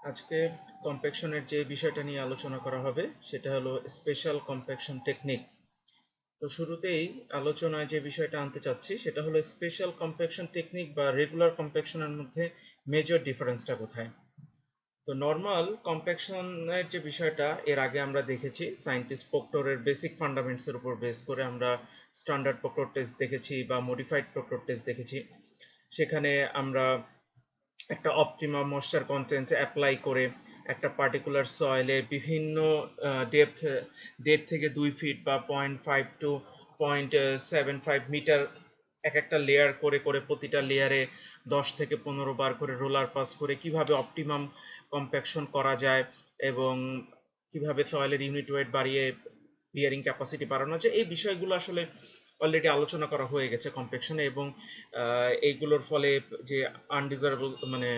আজকে কম্প্যাকশনের যে বিষয়টা নিয়ে আলোচনা করা হবে সেটা হলো স্পেশাল কম্প্যাকশন টেকনিক। তো শুরুতেই আলোচনায় যে বিষয়টা আনতে চাচ্ছি সেটা হলো স্পেশাল কম্প্যাকশন টেকনিক বা রেগুলার কম্প্যাকশনের মধ্যে মেজর ডিফারেন্সটা কোথায়। তো নর্মাল কম্প্যাকশনের যে বিষয়টা এর আগে আমরা দেখেছি সায়েন্টিস্ট প্রক্টরের বেসিক ফান্ডামেন্টসের উপর বেস করে আমরা স্ট্যান্ডার্ড প্রক্টর টেস্ট দেখেছি বা মডিফাইড প্রক্টর টেস্ট দেখেছি। সেখানে আমরা একটা অপটিমাম ময়েশ্চার কন্টেন্ট অ্যাপ্লাই করে একটা পার্টিকুলার সয়েলে বিভিন্ন ডেপথ 1.5 থেকে 2 ফিট বা 0.5 টু 0.75 মিটার এক একটা লেয়ার করে করে প্রতিটা লেয়ারে 10 থেকে 15 বার করে রোলার পাস করে কিভাবে অপটিমাম কম্প্যাকশন করা যায় এবং কিভাবে সয়েলের ইউনিট ওয়েট বাড়িয়ে বিয়ারিং ক্যাপাসিটি বাড়ানো যায়, এই বিষয়গুলো আসলে অলরেডি আলোচনা করা হয়ে গেছে কম্প্যাকশনে। এবং এইগুলোর ফলে যে আনডিজারেবল মানে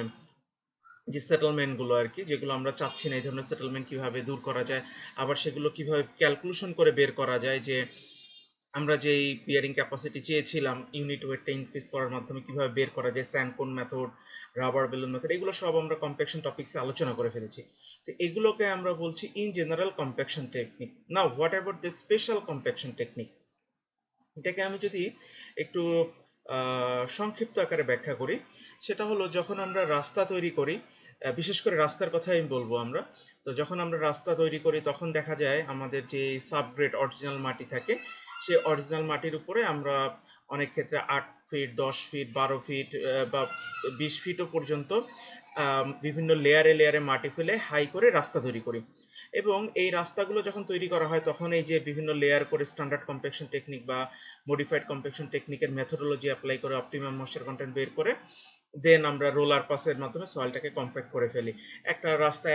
যে সেটেলমেন্ট গুলো আর কি, যেগুলো আমরা চাচ্ছি না, এই ধরনের সেটেলমেন্ট কিভাবে দূর করা যায়, আবার সেগুলো কিভাবে ক্যালকুলেশন করে বের করা যায় যে আমরা যেই বিয়ারিং ক্যাপাসিটি চেয়েছিলাম ইউনিট ওয়েটটা ইনক্রিজ করার মাধ্যমে কিভাবে বের করা যায়, স্যান্ডকোন মেথড, রাবার বেলুন মেথড, এগুলো সব আমরা কম্প্যাকশন টপিকসে আলোচনা করে ফেলেছি। তো এগুলোকে আমরা বলছি in general compaction technique. Now what about the special compaction technique? এটাকে আমি যদি একটু সংক্ষিপ্ত আকারে ব্যাখ্যা করি, সেটা হলো যখন আমরা রাস্তা তৈরি করি, বিশেষ করে রাস্তার কথা আমি বলবো আমরা। তো যখন আমরা রাস্তা তৈরি করি তখন দেখা যায় আমাদের যে সাবগ্রেড অরিজিনাল মাটি থাকে, সেই অরিজিনাল মাটির উপরে আমরা অনেক ক্ষেত্রে 8 ফিট, 10 ফিট, 12 ফিট বা 20 ফিটও পর্যন্ত বিভিন্ন লেয়ারে লেয়ারে মাটি ফেলে হাই করে রাস্তা তৈরি করি। এবং এই রাস্তাগুলো যখন তৈরি করা হয় তখন এই যে বিভিন্ন লেয়ার করে স্ট্যান্ডার্ড কম্প্যাকশন টেকনিক বা মডিফাইড কম্প্যাকশন টেকনিকের মেথোডোলজি অ্যাপ্লাই করে অপটিমাম ময়েশ্চার কন্টেন্ট বের করে দেন আমরা রোলার পাসের মাধ্যমে সয়েলটাকে কম্প্যাক্ট করে ফেলি। একটা রাস্তা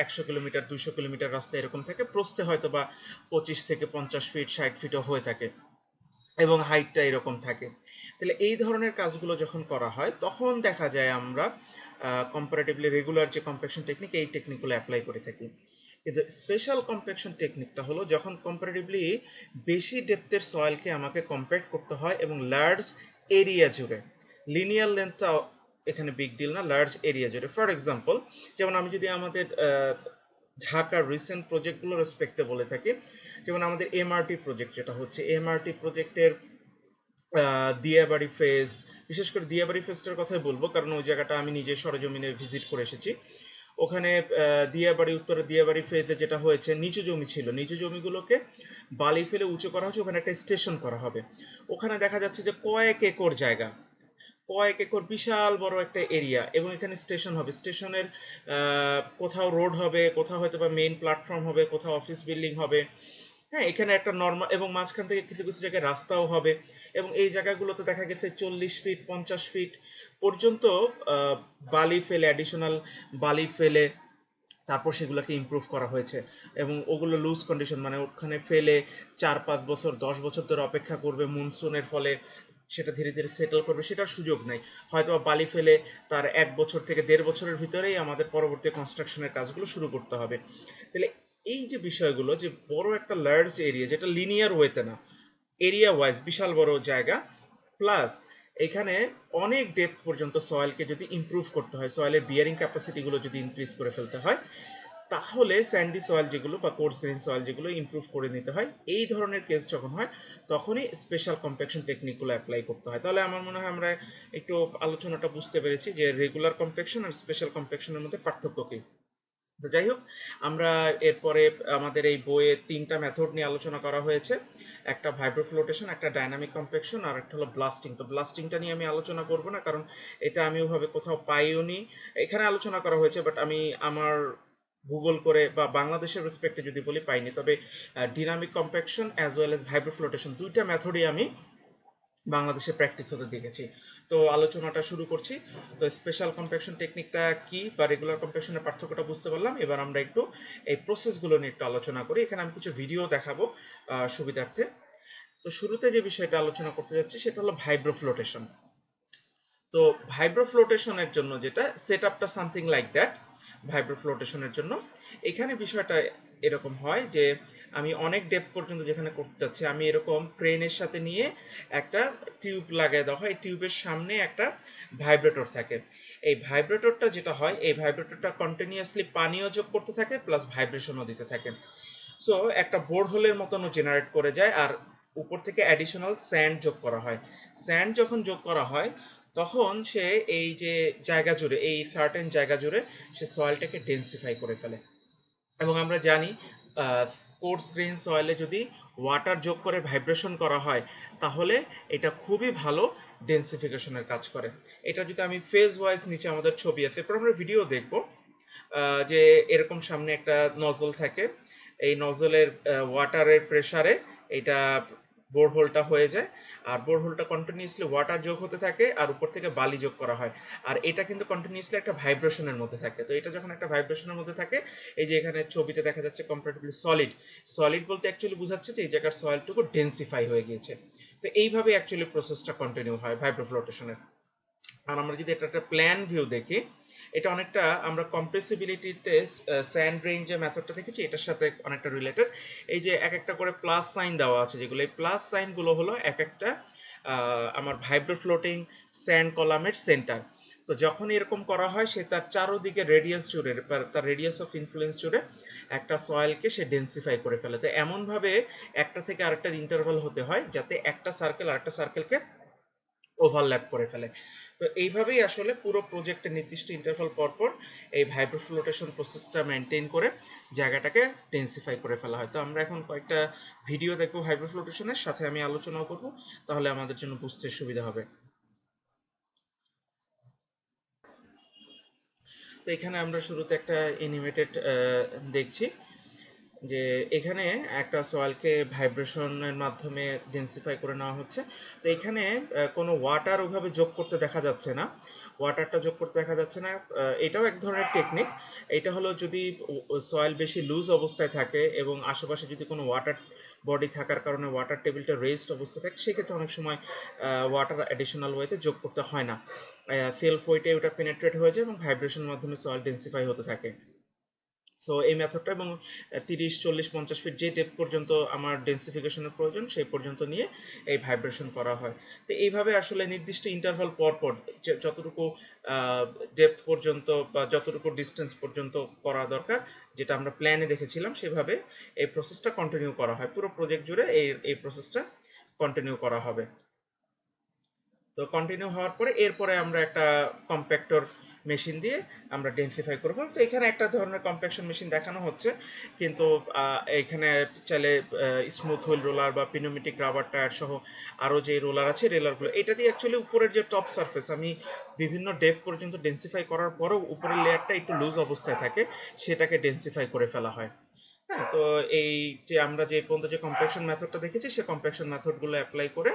100 কিলোমিটার 200 কিলোমিটার রাস্তা এরকম থাকে, প্রস্থে হয়তো বা 25 থেকে 50 ফিট 60 ফিটও হয়ে থাকে এবং হাইটটা এরকম থাকে। তাহলে এই ধরনের কাজগুলো যখন করা হয় তখন দেখা যায় আমরা কম্পারেটিভলি রেগুলার যে কম্প্যাকশন টেকনিক এই টেকনিকগুলো অ্যাপ্লাই করে থাকি। কিন্তু স্পেশাল কম্প্যাকশন টেকনিকটা হলো যখন কম্পারেটিভলি বেশি ডেপথের সয়েলকে আমাকে কম্প্যাক্ট করতে হয় এবং লার্জ এরিয়া জুড়ে, লিনিয়ার লেন্থটা এখানে বিগ ডিল না, লার্জ এরিয়া জুড়ে। ফর এক্সাম্পল, যেমন আমি যদি আমাদের ঢাকার রিসেন্ট প্রজেক্টগুলো রেসপেক্টে বলে থাকি, যেমন আমাদের এমআরটি প্রজেক্ট যেটা হচ্ছে, এমআরটি প্রজেক্টের দিয়াবাড়ি ফেজ, বিশেষ করে দিয়াবাড়ি ফেজটার কথাই বলবো কারণ ওই জায়গাটা আমি নিজে সরজমিনে ভিজিট করে এসেছি। ওখানে দিয়াবাড়ি, উত্তরে দিয়াবাড়ি ফেজে যেটা হয়েছে, নিচু জমি ছিল, নিচু জমিগুলোকে বালি ফেলে উঁচু করা হচ্ছে, ওখানে একটা স্টেশন করা হবে। ওখানে দেখা যাচ্ছে যে কয়েক একর জায়গা, কয়েক একর বিশাল বড় একটা এরিয়া, এবং এখানে স্টেশন হবে। স্টেশনের কোথাও রোড হবে, কোথাও হয়তো বা মেইন প্ল্যাটফর্ম হবে, কোথাও অফিস বিল্ডিং হবে। হ্যাঁ, এখানে একটা নর্মাল এবং মাঝখান থেকে কিছু কিছু জায়গায় রাস্তাও হবে। এবং এই জায়গাগুলোতে দেখা গেছে 40 ফিট 50 ফিট পর্যন্ত বালি ফেলে, অ্যাডিশনাল বালি ফেলে তারপর সেগুলোকে ইমপ্রুভ করা হয়েছে। এবং ওগুলো লুজ কন্ডিশন, মানে ওখানে ফেলে 4-5 বছর 10 বছর ধরে অপেক্ষা করবে মনসুনের ফলে সেটা ধীরে ধীরে সেটেল করবে, সেটার সুযোগ নাই। হয়তো বালি ফেলে তার 1 বছর থেকে 1.5 বছরের ভিতরেই আমাদের পরবর্তী কনস্ট্রাকশনের কাজগুলো শুরু করতে হবে। তাহলে এই যে বিষয়গুলো, যে বড় একটা লার্জ এরিয়া যেটা লিনিয়ার ওয়েতে না, এরিয়া ওয়াইজ বিশাল বড় জায়গা, প্লাস এখানে অনেক ডেপথ পর্যন্ত সয়েলকে যদি ইমপ্রুভ করতে হয়, সয়েলের বিয়ারিং ক্যাপাসিটিগুলো যদি ইনক্রিজ করে ফেলতে হয়, তাহলে স্যান্ডি সয়েল যেগুলো বা কোর্স গ্রেন সয়েল যেগুলো ইমপ্রুভ করে নিতে হয়, এই ধরনের কেস যখন হয় তখনই স্পেশাল কম্প্যাকশন টেকনিকগুলো অ্যাপ্লাই করতে হয়। তাহলে আমার মনে হয় আমরা একটু আলোচনাটা বুঝতে পেরেছি যে রেগুলার কম্প্যাকশন আর স্পেশাল কম্প্যাকশনের মধ্যে পার্থক্য কি। তো যাই হোক, আমরা এরপরে আমাদের এই বইয়ে 3টা মেথড নিয়ে আলোচনা করা হয়েছে। একটা ভাইব্রোফ্লোটেশন, একটা ডাইনামিক কম্প্যাকশন, আর একটা হলো ব্লাস্টিং। তো ব্লাস্টিংটা নিয়ে আমি আলোচনা করব না কারণ এটা আমি ওভাবে কোথাও পাইও নি। এখানে আলোচনা করা হয়েছে বাট আমি আমার গুগল করে বা বাংলাদেশের রেসপেক্টে যদি বলি পাইনি। তবে dynamic compaction as well as ভাইব্রোফ্লোটেশন দুইটা মেথডই আমি বাংলাদেশে প্র্যাকটিস হতে দেখেছি। তো আলোচনাটা শুরু করছি। তো স্পেশাল কম্প্যাকশন টেকনিকটা কি বা রেগুলার কম্প্যাকশনের পার্থক্যটা বুঝতে পারলাম। এবার আমরা একটু এই প্রসেসগুলো নিয়ে একটু আলোচনা করি। এখানে আমি কিছু ভিডিও দেখাবো সুবিধার্থে। তো শুরুতে যে বিষয়টা আলোচনা করতে যাচ্ছি সেটা হলো ভাইব্রোফ্লোটেশন। তো ভাইব্রোফ্লোটেশনের জন্য যেটা সেট আপটা সামথিং লাইক দ্যাট। ভাইব্রোফ্লোটেশনের জন্য এখানে বিষয়টা এরকম হয় যে আমি অনেক ডেপথ পর্যন্ত যেখানে করতে যাচ্ছি, আমি এরকম ক্রেনের সাথে নিয়ে একটা টিউব লাগিয়ে দেওয়া হয়। এই টিউবের সামনে একটা ভাইব্রেটর থাকে। এই ভাইব্রেটরটা যেটা হয়, এই ভাইব্রেটরটা কন্টিনিউয়াসলি পানিও যোগ করতে থাকে প্লাস ভাইব্রেশনও দিতে থাকে। সো একটা বোরহোলের মতনও জেনারেট করে যায়, আর উপর থেকে অ্যাডিশনাল স্যান্ড যোগ করা হয়। স্যান্ড যখন যোগ করা হয় তখন সে এই যে জায়গা জুড়ে, এই সার্টেন জায়গা জুড়ে সে সয়েলটাকে ডেন্সিফাই করে ফেলে। এবং আমরা জানি কোর্স গ্রেইন সয়েলে যদি ওয়াটার যোগ করে ভাইব্রেশন করা হয় তাহলে এটা খুবই ভালো ডেন্সিফিকেশনের কাজ করে। এটা যদি আমি ফেজ ওয়াইজ, নিচে আমাদের ছবি আছে, এরপর আমরা ভিডিও দেখব যে এরকম সামনে একটা নজল থাকে, এই নজলের ওয়াটারের প্রেসারে এটা বোরহোলটা হয়ে যায়, আর বোরহোলটা কন্টিনিউয়াসলি ওয়াটার যোগ হতে থাকে আর উপর থেকে বালি যোগ করা হয়। আর এটা কিন্তু কন্টিনিউয়াসলি একটা ভাইব্রেশনের মধ্যে থাকে। তো এটা যখন একটা ভাইব্রেশনের মধ্যে থাকে, এই যে এখানে ছবিতে দেখা যাচ্ছে কম্পারেটিভলি সলিড, সলিড বলতে অ্যাকচুয়ালি বোঝাচ্ছে যে এই জায়গার সয়েলটুকু ডেন্সিফাই হয়ে গিয়েছে। তো এইভাবে অ্যাকচুয়ালি প্রসেসটা কন্টিনিউ হয় ভাইব্রোফ্লোটেশনের। আর আমরা যদি এটা একটা প্ল্যান ভিউ দেখি, এটা অনেকটা আমরা কম্প্রেসিবিলিটিতে স্যান্ড রেইন যে মেথডটা দেখেছি এটার সাথে অনেকটা রিলেটেড। এই যে এক একটা করে প্লাস সাইন দেওয়া আছে, যেগুলো এই প্লাস সাইনগুলো হলো এক একটা আমার ভাইব্রোফ্লোটিং স্যান্ড কলামের সেন্টার। তো যখন এরকম করা হয়, সে তার চারোদিকে রেডিয়াস জুড়ে, তার রেডিয়াস অফ ইনফ্লুয়েন্স জুড়ে একটা সয়েলকে সে ডেন্সিফাই করে ফেলে। তো এমনভাবে একটা থেকে আরেকটার ইন্টারভাল হতে হয় যাতে একটা সার্কেল আরেকটা সার্কেলকে ওভারল্যাপ করে ফেলে। তো এইভাবেই আসলে পুরো প্রজেক্টের নির্দিষ্ট ইন্টারভাল পরপর এই ভাইব্রোফ্লোটেশন প্রসেসটা মেনটেন করে জায়গাটাকে ডেন্সিফাই করে ফেলা হয়। তো আমরা এখন কয়েকটা ভিডিও দেখবো ভাইব্রোফ্লোটেশনের সাথে, আমি আলোচনাও করব, তাহলে আমাদের জন্য বুঝতে সুবিধা হবে। তো এখানে আমরা শুরুতে একটা অ্যানিমেটেড দেখছি যে এখানে একটা সয়েলকে ভাইব্রেশনের মাধ্যমে ডেন্সিফাই করে নেওয়া হচ্ছে। তো এখানে কোনো ওয়াটার ওইভাবে যোগ করতে দেখা যাচ্ছে না, ওয়াটারটা যোগ করতে দেখা যাচ্ছে না। এটাও এক ধরনের টেকনিক। এটা হলো যদি সয়েল বেশি লুজ অবস্থায় থাকে এবং আশেপাশে যদি কোনো ওয়াটার বডি থাকার কারণে ওয়াটার টেবিলটা রেস্ট অবস্থায় থাকে, সেক্ষেত্রে অনেক সময় ওয়াটার অ্যাডিশনাল ওয়েতে যোগ করতে হয় না, সেলফ ওয়েটে ওটা পেনেট্রেট হয়ে যায় এবং ভাইব্রেশনের মাধ্যমে সয়েল ডেন্সিফাই হতে থাকে। সো এই মেথডটা, এবং 30, 40, 50 ফিট যে ডেপথ পর্যন্ত আমার ডেন্সিফিকেশনের প্রয়োজন সেই পর্যন্ত নিয়ে এই ভাইব্রেশন করা হয়। তো এইভাবে আসলে নির্দিষ্ট ইন্টারভাল পর পর যতটুকু ডেপথ পর্যন্ত বা যতটুকু ডিস্টেন্স পর্যন্ত করা দরকার, যেটা আমরা প্ল্যানে দেখেছিলাম, সেভাবে এই প্রসেসটা কন্টিনিউ করা হয়। পুরো প্রজেক্ট জুড়ে এই প্রসেসটা কন্টিনিউ করা হবে। তো কন্টিনিউ হওয়ার পরে এরপরে আমরা একটা কম্প্যাক্টর মেশিন দিয়ে আমরা ডেন্সিফাই করব। তো এখানে একটা ধরনের কম্প্যাকশন মেশিন দেখানো হচ্ছে, কিন্তু এখানে চাইলে স্মুথ হুইল রোলার বা পিনোমেটিক রাবার টায়ার সহ আরো যে রোলার আছে, রোলারগুলো এটা দিয়ে অ্যাকচুয়ালি উপরের যে টপ সারফেস, আমি বিভিন্ন ডেপথ পর্যন্ত ডেন্সিফাই করার পরেও উপরের লেয়ারটা একটু লুজ অবস্থায় থাকে, সেটাকে ডেন্সিফাই করে ফেলা হয়। হ্যাঁ, তো এই যে আমরা যে পর্যন্ত যে কম্প্যাকশন মেথডটা দেখেছি, সেই কম্প্যাকশন মেথডগুলো অ্যাপ্লাই করে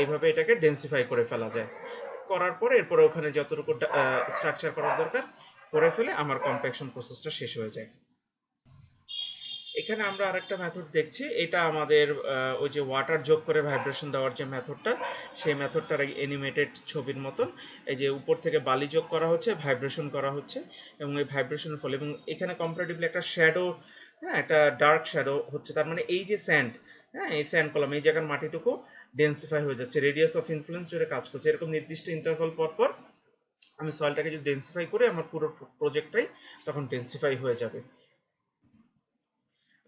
এইভাবে এটাকে ডেন্সিফাই করে ফেলা যায়। করার পরে এরপরে ওখানে যতটুকু স্ট্রাকচার করার দরকার করে ফেলে আমার কম্প্যাকশন প্রসেসটা শেষ হয়ে যায়। এখানে আমরা আরেকটা মেথড দেখছি, এটা আমাদের ওই যে ওয়াটার যোগ করে ভাইব্রেশন দেওয়ার যে মেথডটা, সেই মেথডটার অ্যানিমেটেড ছবির মতন। এই যে উপর থেকে বালি যোগ করা হচ্ছে, ভাইব্রেশন করা হচ্ছে, এবং এই ভাইব্রেশনের ফলে, এবং এখানে কম্পারেটিভলি একটা শ্যাডো, হ্যাঁ, একটা ডার্ক শ্যাডো হচ্ছে। তার মানে এই যে স্যান্ড, হ্যাঁ, এই স্যান্ড কলাম, এই জায়গার মাটিটুকু ডেন্সিফাই হয়ে যাচ্ছে, রেডিয়াস অফ ইনফ্লুয়েন্স জুড়ে কাজ করছে। এরকম নির্দিষ্ট ইন্টারভাল পর পর আমি সয়েলটাকে যদি ডেন্সিফাই করি, আমার পুরো প্রজেক্টটাই তখন ডেন্সিফাই হয়ে যাবে।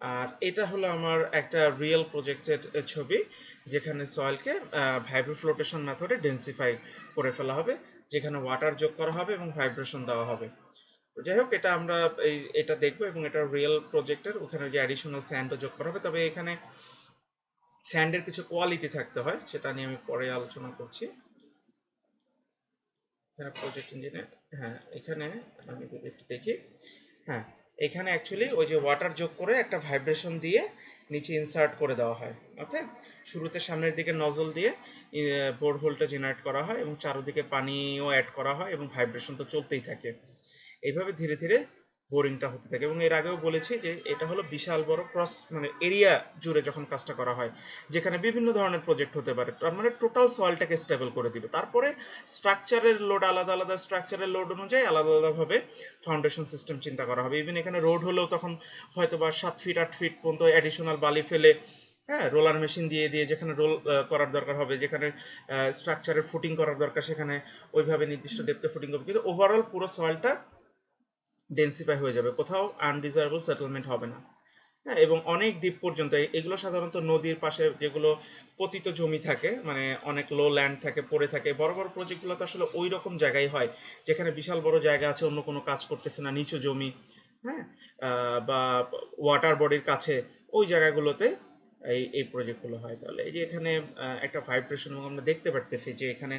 আর এটা হলো আমার একটা রিয়েল প্রজেক্টের ছবি, যেখানে সয়েলকে ভাইব্রোফ্লোটেশন মেথডে ডেন্সিফাই করে ফেলা হবে, যেখানে ওয়াটার যোগ করা হবে এবং ভাইব্রেশন দেওয়া হবে। যাই হোক, এটা আমরা এটা দেখবো, এবং এটা রিয়েল প্রজেক্টের, ওখানে যে অ্যাডিশনাল স্যান্ডও যোগ করা হবে। তবে এখানে স্যান্ডের কিছু কোয়ালিটি থাকতে হয়, সেটা নিয়ে আমি পরে আলোচনা করছি। এখানে প্রজেক্ট ইঞ্জিনিয়ার, হ্যাঁ, এখানে আমি যদি একটু দেখি, হ্যাঁ, এখানে অ্যাকচুয়ালি ওই যে ওয়াটার যোগ করে একটা ভাইব্রেশন দিয়ে নিচে ইনসার্ট করে দেওয়া হয়। ওকে, শুরুতে সামনের দিকে নজল দিয়ে বোরহোলটা জেনারেট করা হয় এবং চারদিকে পানিও অ্যাড করা হয় এবং ভাইব্রেশন তো চলতেই থাকে। এইভাবে ধীরে ধীরে বোরিংটা হতে থাকে। এবং এর আগেও বলেছি যে এটা হলো বিশাল বড় ক্রস মানে এরিয়া জুড়ে যখন কাজটা করা হয়, যেখানে বিভিন্ন ধরনের প্রজেক্ট হতে পারে, তার মানে টোটাল সয়েলটাকে স্টেবল করে দিবে। তারপরে স্ট্রাকচারের লোড আলাদা আলাদা, স্ট্রাকচারের লোড অনুযায়ী আলাদা আলাদাভাবে ফাউন্ডেশন সিস্টেম চিন্তা করা হবে। ইভেন এখানে রোড হলেও তখন হয়তো বা 7 ফিট 8 ফিট পর্যন্ত অ্যাডিশনাল বালি ফেলে, হ্যাঁ, রোলার মেশিন দিয়ে দিয়ে যেখানে রোল করার দরকার হবে, যেখানে স্ট্রাকচারের ফুটিং করার দরকার সেখানে ওইভাবে নির্দিষ্ট ডেপথে ফুটিং করবে। কিন্তু ওভারঅল পুরো সয়েলটা ডেন্সিফাই হয়ে যাবে, কোথাও আনডিজারেবল সেটেলমেন্ট হবে না। হ্যাঁ, এবং অনেক ডিপ পর্যন্ত এগুলো সাধারণত নদীর পাশে যেগুলো পতিত জমি থাকে, মানে অনেক লো ল্যান্ড থাকে, পড়ে থাকে। বড় বড় প্রজেক্টগুলো তো আসলে ওই রকম জায়গায় হয় যেখানে বিশাল বড় জায়গা আছে, অন্য কোনো কাজ করতেছে না, নিচু জমি, হ্যাঁ, বা ওয়াটার বডির কাছে, ওই জায়গাগুলোতে এই প্রজেক্টগুলো হয়। তাহলে এই যে এখানে একটা ভাইব্রেশন, এবং আমরা দেখতে পারতেছি যে এখানে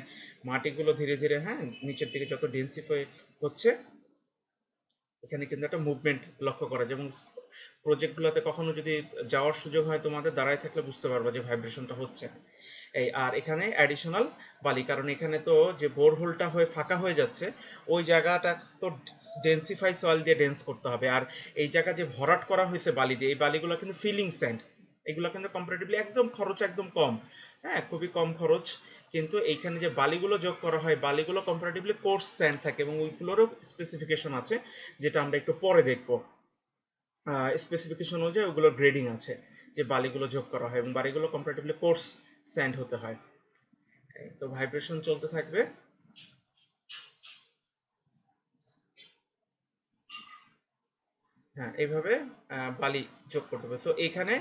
মাটিগুলো ধীরে ধীরে, হ্যাঁ, নিচের দিকে যত ডেন্সিফাই হচ্ছে, এখানে কিন্তু একটা মুভমেন্ট লক্ষ্য করা যায়। এবং প্রজেক্টগুলোতে কখনো যদি যাওয়ার সুযোগ হয় তোমাদের, দাঁড়ায় থাকলে বুঝতে পারবে যে ভাইব্রেশনটা হচ্ছে। এই আর এখানে অ্যাডিশনাল বালি, কারণ এখানে তো যে বোরহোলটা হয়ে ফাঁকা হয়ে যাচ্ছে, ওই জায়গাটা তো ডেন্সিফাই সয়েল দিয়ে ডেন্স করতে হবে। আর এই জায়গা যে ভরাট করা হয়েছে বালি দিয়ে, এই বালিগুলো কিন্তু ফিলিং স্যান্ড, এগুলো কিন্তু কম্পারেটিভলি একদম খরচ একদম কম, হ্যাঁ, খুবই কম খরচ। কিন্তু এইখানে যে বালিগুলো যোগ করা হয়, বালিগুলো কম্পারেটিভলি কোর্স স্যান্ড থাকে, এবং ওইগুলোরও স্পেসিফিকেশন আছে, যেটা আমরা একটু পরে দেখবো। স্পেসিফিকেশন অনুযায়ী ওগুলো গ্রেডিং আছে, যে বালিগুলো যোগ করা হয়, এবং বালিগুলো কম্পারেটিভলি কোর্স স্যান্ড হতে হয়। তো ভাইব্রেশন চলতে থাকবে। হ্যাঁ, এইভাবে বালি যোগ করতে হবে। সো এইখানে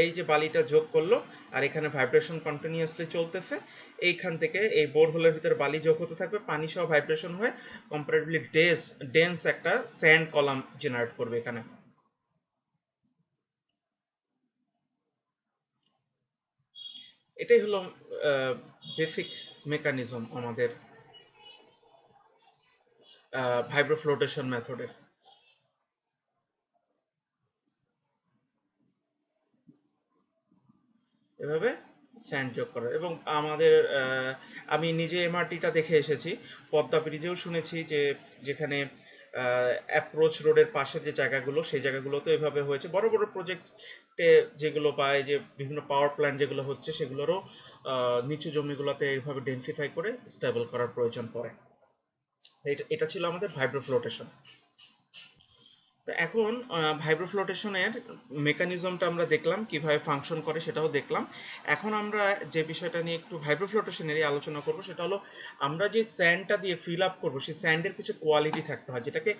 এই যে বালিটা যোগ করলো, আর এখানে ভাইব্রেশন কন্টিনিউয়াসলি চলতেছে। এইখান থেকে এই বোরহোলের ভিতরে বালি যোগ হতে থাকবে, পানি সহ ভাইব্রেশন হয়ে কম্পারেটিভলি ডেন্স একটা স্যান্ড কলাম জেনারেট করবে এখানে। এটাই হলো বেসিক মেকানিজম আমাদের ভাইব্রোফ্লোটেশন মেথডের। এভাবে স্যান্ড যোগ করা। এবং আমাদের আমি নিজে এমআরটিটা দেখে এসেছি, পদ্মা ব্রিজেও শুনেছি যে যেখানে অ্যাপ্রোচ রোডের পাশের যে জায়গাগুলো, সেই জায়গাগুলোতে এভাবে হয়েছে। বড় বড় প্রজেক্টে যেগুলো বা এই যে বিভিন্ন পাওয়ার প্ল্যান্ট যেগুলো হচ্ছে, সেগুলোরও নিচু জমিগুলোতে এইভাবে ডেন্সিফাই করে স্টেবল করার প্রয়োজন পড়ে। এটা ছিল আমাদের ভাইব্রোফ্লোটেশন। তো এখন ভাইব্রোফ্লোটেশনের মেকানিজমটা আমরা দেখলাম, কিভাবে ফাংশন করে সেটাও দেখলাম। এখন আমরা যে বিষয়টা নিয়ে একটু ভাইব্রোফ্লোটেশনেরই আলোচনা করব, সেটা হলো আমরা যে স্যান্ডটা দিয়ে ফিল আপ করবো, সেই স্যান্ডের কিছু কোয়ালিটি থাকতে হয়, যেটাকে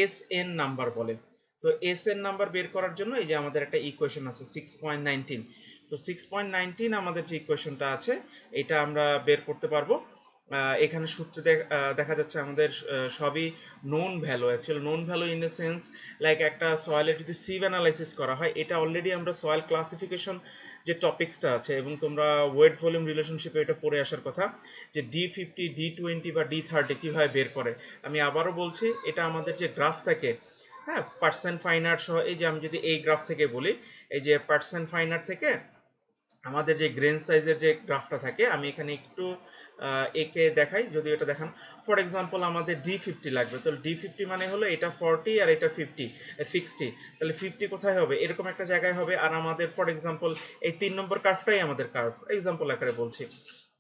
এসএন নাম্বার বলে। তো এসএন নাম্বার বের করার জন্য এই যে আমাদের একটা ইকুয়েশন আছে 6.19। তো 6.19 আমাদের যে ইকুয়েশনটা আছে, এটা আমরা বের করতে পারবো। এখানে সূত্রে দেখা যাচ্ছে আমাদের সবই known value, actually known value in the sense like একটা সয়েলের যদি সিভ অ্যানালাইসিস করা হয়, এটা অলরেডি আমরা সয়েল ক্লাসিফিকেশন যে টপিক্সটা আছে, এবং তোমরা ওয়েট ভলিউম রিলেশনশিপে এটা পড়ে আসার কথা, যে D50 D20 বা D30 কিভাবে বের করে। আমি আবারও বলছি, এটা আমাদের যে গ্রাফ থাকে, হ্যাঁ, পার্সেন্ট ফাইনার সহ, এই যে আমি যদি এই গ্রাফ থেকে বলি, এই যে পার্সেন্ট ফাইনার থেকে আমাদের যে গ্রেন সাইজের যে গ্রাফটা থাকে, আমি এখানে একটু একে দেখাই, যদি এটা দেখান। ফর এক্সাম্পল আমাদের D50 লাগবে, তো D50 মানে হলো এটা 40 আর এটা 60, তাহলে 50 কোথায় হবে, এরকম একটা জায়গায় হবে। আর আমাদের ফর এক্সাম্পল এই 3 নম্বর কার্ভটাই আমাদের কার্ভ, এক্সাম্পল আকারে বলছি,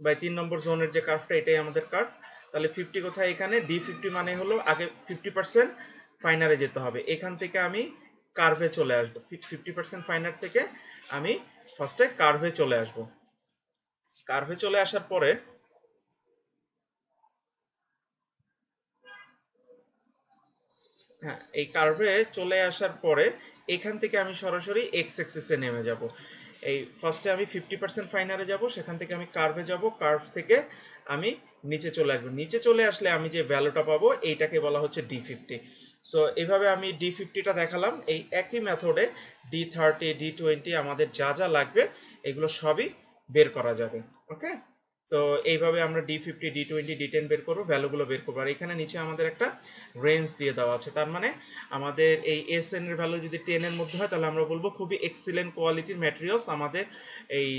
বা 3 নম্বর জোনের যে কার্ভটা, এটাই আমাদের কার্ভ। তাহলে 50 কোথায়, এখানে D50 মানে হলো আগে 50% ফাইনারে যেতে হবে। এখান থেকে আমি কার্ভে চলে আসবো, 50% ফাইনার থেকে আমি ফার্স্টে কার্ভে চলে আসব। কার্ভে চলে আসার পরে, হ্যাঁ, এই কার্ভে চলে আসার পরে এখান থেকে আমি সরাসরি এক্স অ্যাক্সিসে নেমে যাব। এই ফার্স্টে আমি 50% ফাইনারে যাব, সেখান থেকে আমি কার্ভে যাব, কার্ভ থেকে আমি নিচে চলে আসবো। নিচে চলে আসলে আমি যে ভ্যালুটা পাবো, এইটাকে বলা হচ্ছে D50। সো এইভাবে আমি D50টা দেখালাম। এই একই মেথডে D30 D20 আমাদের যা যা লাগবে এগুলো সবই বের করা যাবে। ওকে, তো এইভাবে আমরা D50 D20 D10 বের করবো, ভ্যালুগুলো বের করবো। আর এখানে নিচে আমাদের একটা রেঞ্জ দিয়ে দেওয়া আছে, তার মানে আমাদের এই এসএন এর ভ্যালু যদি 10 এর মধ্যে হয়, তাহলে আমরা বলবো খুবই এক্সিলেন্ট কোয়ালিটির ম্যাটেরিয়ালস আমাদের এই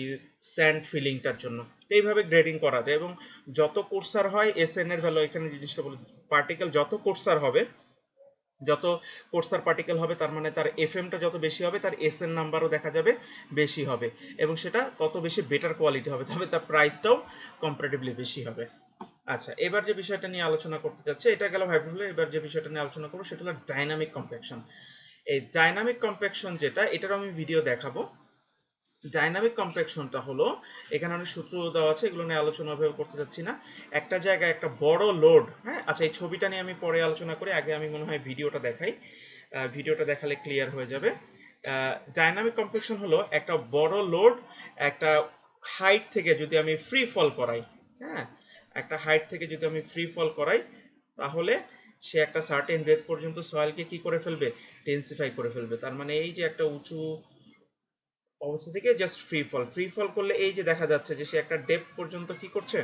স্যান্ড ফিলিংটার জন্য। এইভাবে গ্রেডিং করা যায়। এবং যত কোর্সার হয় এসএন এর ভ্যালু, এখানে জিনিসটা বলে, পার্টিকেল যত কোর্সার হবে যত কোর্সার পার্টিকেল হবে তার মানে তার এফএমটা যত বেশি হবে তার এসএন নাম্বারও দেখা যাবে বেশি হবে, এবং সেটা তত বেশি বেটার কোয়ালিটি হবে, তবে তার প্রাইসটাও কম্পারেটিভলি বেশি হবে। আচ্ছা, এবার যে বিষয়টা নিয়ে আলোচনা করতে যাচ্ছে, এটা গেল ভাইব্রেশন। এবার যে বিষয়টা নিয়ে আলোচনা করবো সেটা হলো ডাইনামিক কম্প্যাকশন। এই ডাইনামিক কম্প্যাকশন যেটা, এটার আমি ভিডিও দেখাবো। ডাইনামিক কম্প্যাকশনটা হলো, এখানে অনেক সূত্র দেওয়া আছে, এগুলো নিয়ে আলোচনা করতে যাচ্ছি না। একটা জায়গায় একটা বড় লোড, হ্যাঁ আচ্ছা এই ছবিটা নিয়ে আমি পরে আলোচনা করি, আগে আমি মনে হয় ভিডিওটা দেখাই, ভিডিওটা দেখালে ক্লিয়ার হয়ে যাবে। ডাইনামিক কম্প্যাকশন হলো একটা বড় লোড একটা হাইট থেকে যদি আমি ফ্রি ফল করাই, হ্যাঁ একটা হাইট থেকে যদি আমি ফ্রি ফল করাই, তাহলে সে একটা সার্টেন ডেপথ পর্যন্ত সয়েলকে কি করে ফেলবে, ডেন্সিফাই করে ফেলবে। তার মানে এই যে একটা উঁচু অবস্থা থেকে জাস্ট ফ্রি ফল করলে এই যে দেখা যাচ্ছে যে সে একটা ডেপথ পর্যন্ত কি করছে,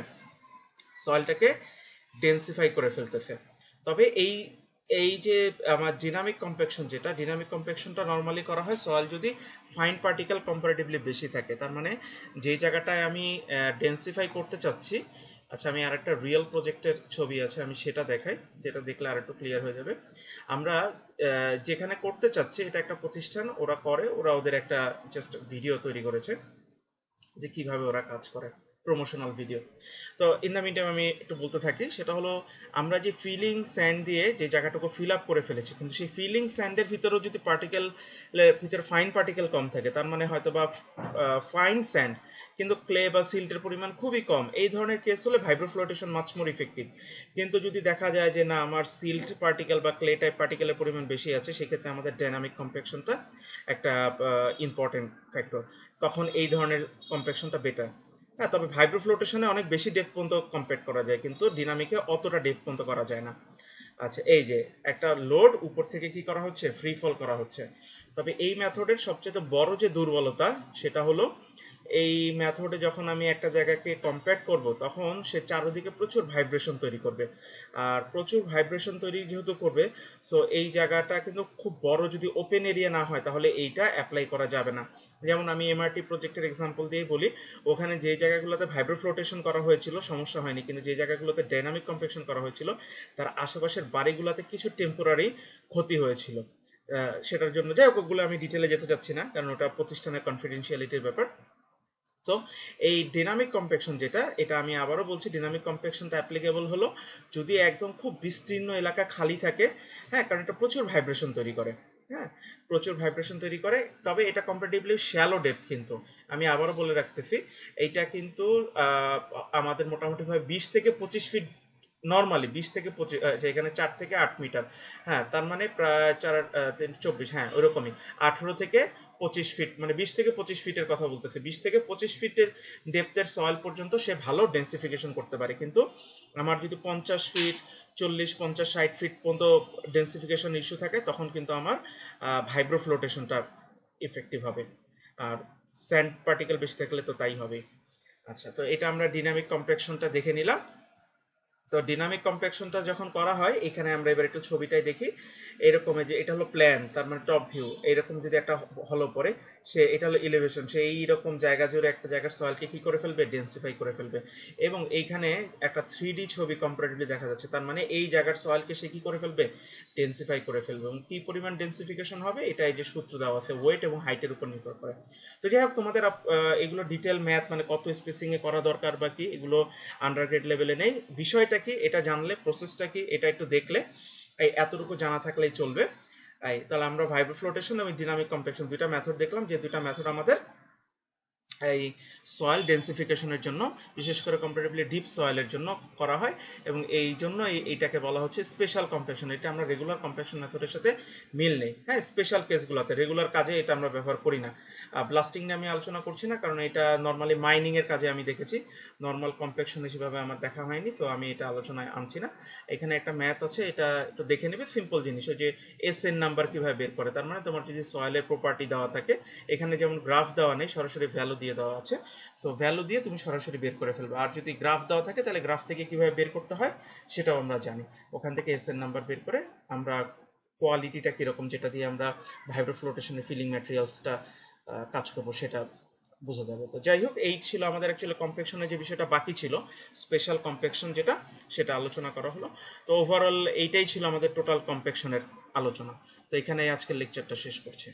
সয়েলটাকে ডেন্সিফাই করে ফেলতেছে। তবে এই এই যে আমার ডিনামিক কম্প্যাকশন, যেটা ডিনামিক কম্প্যাকশনটা নরমালি করা হয় সয়েল যদি ফাইন পার্টিকেল কম্পারেটিভলি বেশি থাকে, তার মানে যে জায়গাটায় আমি ডেন্সিফাই করতে চাচ্ছি। আচ্ছা, আমি আরেকটা রিয়েল প্রজেক্টের ছবি আছে, আমি সেটা দেখাই, যেটা দেখলে আরেকটু ক্লিয়ার হয়ে যাবে। আমরা যেখানে করতে চাচ্ছি, এটা একটা প্রতিষ্ঠান, ওরা করে, ওরা ওদের একটা জাস্ট ভিডিও তৈরি করেছে যে কিভাবে ওরা কাজ করে, প্রমোশনাল ভিডিও। তো ইন দ্য মিনটাইম আমি একটু বলতে থাকি, সেটা হলো আমরা যে ফিলিং স্যান্ড দিয়ে যে জায়গাটুকু ফিল আপ করে ফেলেছি, কিন্তু সেই ফিলিং স্যান্ডের ভিতরেও যদি পার্টিকেল ভিতরে ফাইন পার্টিকেল কম থাকে, তার মানে হয়তো বা ফাইন স্যান্ড কিন্তু ক্লে বা সিল্টের পরিমাণ খুবই কম, এই ধরনের কেস হলে ভাইব্রোফ্লোটেশন মাচ মোর ইফেক্টিভ। কিন্তু যদি দেখা যায় যে না আমার সিল্ট পার্টিকেল বা ক্লে টাইপ পার্টিকেলের পরিমাণ বেশি আছে, সেক্ষেত্রে আমাদের ডাইনামিক কম্প্যাকশনটা একটা ইম্পর্টেন্ট ফ্যাক্টর, তখন এই ধরনের কম্প্যাকশনটা বেটার। হ্যাঁ, তবে ভাইব্রোফ্লোটেশনে অনেক বেশি ডেপথ পর্যন্ত কম্প্যাক্ট করা যায়, কিন্তু ডিনামিকে অতটা ডেপথ পর্যন্ত করা যায় না। আচ্ছা, এই যে একটা লোড উপর থেকে কি করা হচ্ছে, ফ্রি ফল করা হচ্ছে। তবে এই মেথডের সবচেয়ে বড় যে দুর্বলতা, সেটা হলো এই মেথডে যখন আমি একটা জায়গাকে কম্প্যাক্ট করব, তখন সে চারদিকে প্রচুর ভাইব্রেশন তৈরি করবে, আর প্রচুর ভাইব্রেশন তৈরি যেহেতু করবে, সো এই জায়গাটা কিন্তু খুব বড় যদি ওপেন এরিয়া না হয়, তাহলে এইটা অ্যাপ্লাই করা যাবে না। যেমন আমি এমআরটি প্রজেক্টের এক্সাম্পল দিয়ে বলি, ওখানে যে জায়গাগুলোতে ভাইব্রোফ্লোটেশন করা হয়েছিল সমস্যা হয়নি, কিন্তু যে জায়গাগুলোতে ডাইনামিক কম্প্যাকশন করা হয়েছিল তার আশেপাশের বাড়িগুলোতে কিছু টেম্পোরারি ক্ষতি হয়েছিল। সেটার জন্য যাই হোক, ওগুলো আমি ডিটেলে যেতে চাচ্ছি না, কারণ ওটা প্রতিষ্ঠানের কনফিডেন্সিয়ালিটির ব্যাপার। তো এই ডিনামিক কম্প্যাকশন যেটা, এটা আমি আবারও বলছি, ডিনামিক কম্প্যাকশনটা অ্যাপ্লিকেবল হলো যদি একদম খুব বিস্তীর্ণ এলাকা খালি থাকে, হ্যাঁ কারণ এটা প্রচুর ভাইব্রেশন তৈরি করে, হ্যাঁ প্রচুর ভাইব্রেশন তৈরি করে। তবে এটা কম্পারেটিভলি শ্যালো ডেপথ, কিন্তু আমি আবারও বলে রাখতেছি, এইটা কিন্তু আমাদের মোটামুটি ভাবে 20 থেকে 25 ফিট, নর্মালি 20 থেকে 25, এখানে 4 থেকে 8 মিটার, হ্যাঁ তার মানে প্রায় 4 24, হ্যাঁ ওরকমই 18 থেকে 25 ফিট, মানে 20 থেকে 25 ফিটের কথা বলতেছে, 20 থেকে 25 ফিটের ডেপথের সয়েল পর্যন্ত সে ভালো ডেন্সিফিকেশন করতে পারে। কিন্তু আমার যদি 50 ফিট 40 50 60 ফিট পর্যন্ত ডেন্সিফিকেশন ইস্যু থাকে, তখন কিন্তু আমার ভাইব্রোফ্লোটেশনটা ইফেক্টিভ হবে, আর স্যান্ড পার্টিকেল বেশি থাকলে তো তাই হবে। আচ্ছা, তো এটা আমরা ডিনামিক কম্প্যাকশনটা দেখে নিলাম। তো ডিনামিক কম্প্যাকশনটা যখন করা হয়, এখানে আমরা এবার একটু ছবিটাই দেখি, এরকম যে এটা হলো প্ল্যান, তার মানে টপ ভিউ, এইরকম যদি একটা হলো পরে, সে এটা হলো এলিভেশন, সে এইরকম জায়গা জুড়ে একটা জায়গার সয়েলকে কি করে ফেলবে, ডেন্সিফাই করে ফেলবে। এবং এইখানে একটা 3D ছবি কম্পারেটিভলি দেখা যাচ্ছে, তার মানে এই জায়গার সয়েলকে সে কি করে ফেলবে, ডেন্সিফাই করে ফেলবে। এবং কি পরিমাণ ডেন্সিফিকেশন হবে, এটা এই যে সূত্র দেওয়া আছে, ওয়েট এবং হাইটের উপর নির্ভর করে। তো যাই হোক, তোমাদের এগুলো ডিটেল ম্যাথ, মানে কত স্পেসিং এ করা দরকার বা কি, এগুলো আন্ডারগ্রেড লেভেলে নেই। বিষয়টা কি এটা জানলে, প্রসেসটা কি এটা একটু দেখলে, এই এতটুকু জানা থাকলেই চলবে। তাহলে আমরা ভাইব্রোফ্লোটেশন এবং ডিনামিক কম্প্যাকশন দুইটা মেথড দেখলাম, যে দুইটা মেথড আমাদের এই সয়েল ডেন্সিফিকেশনের জন্য, বিশেষ করে কম্পারেটিভলি ডিপ সয়েলের জন্য করা হয়, এবং এই জন্য এইটাকে বলা হচ্ছে স্পেশাল কম্প্যাকশন। এটা আমরা রেগুলার কম্প্যাকশন মেথডের সাথে মিল নেই, হ্যাঁ স্পেশাল কেসগুলোতে, রেগুলার কাজে এটা আমরা ব্যবহার করি না। ব্লাস্টিং নিয়ে আমি আলোচনা করছি না, কারণ এটা নর্মালি মাইনিং এর কাজে আমি দেখেছি, নর্মাল কম্প্যাকশন হিসেবে আমার দেখা হয়নি, তো আমি এটা আলোচনায় আনছি না। এখানে একটা ম্যাথ আছে, এটা একটু দেখে নেবে, সিম্পল জিনিস, ওই যে এসএন নাম্বার কিভাবে বের করে। তার মানে তোমার যদি সয়েলের প্রপার্টি দেওয়া থাকে, এখানে যেমন গ্রাফ দেওয়া নেই, সরাসরি ভ্যালু দিয়ে দেওয়া আছে, সো ভ্যালু দিয়ে তুমি সরাসরি বের করে ফেলবে। আর যদি গ্রাফ দেওয়া থাকে, তাহলে গ্রাফ থেকে কিভাবে বের করতে হয় সেটাও আমরা জানি, ওখান থেকে এসএন নাম্বার বের করে আমরা কোয়ালিটিটা কিরকম, যেটা দিয়ে আমরা ভাইব্রোফ্লোটেশনের ফিলিং ম্যাটেরিয়ালসটা কাজ করব সেটা বোঝা যাবে। তো যাই হোক, এই ছিল আমাদের অ্যাকচুয়ালি কম্প্যাকশনের যে বিষয়টা বাকি ছিল, স্পেশাল কম্প্যাকশন যেটা, সেটা আলোচনা করা হলো। তো ওভারঅল এইটাই ছিল আমাদের টোটাল কম্প্যাকশনের আলোচনা। তো এখানে আজকের লেকচারটা শেষ করছি।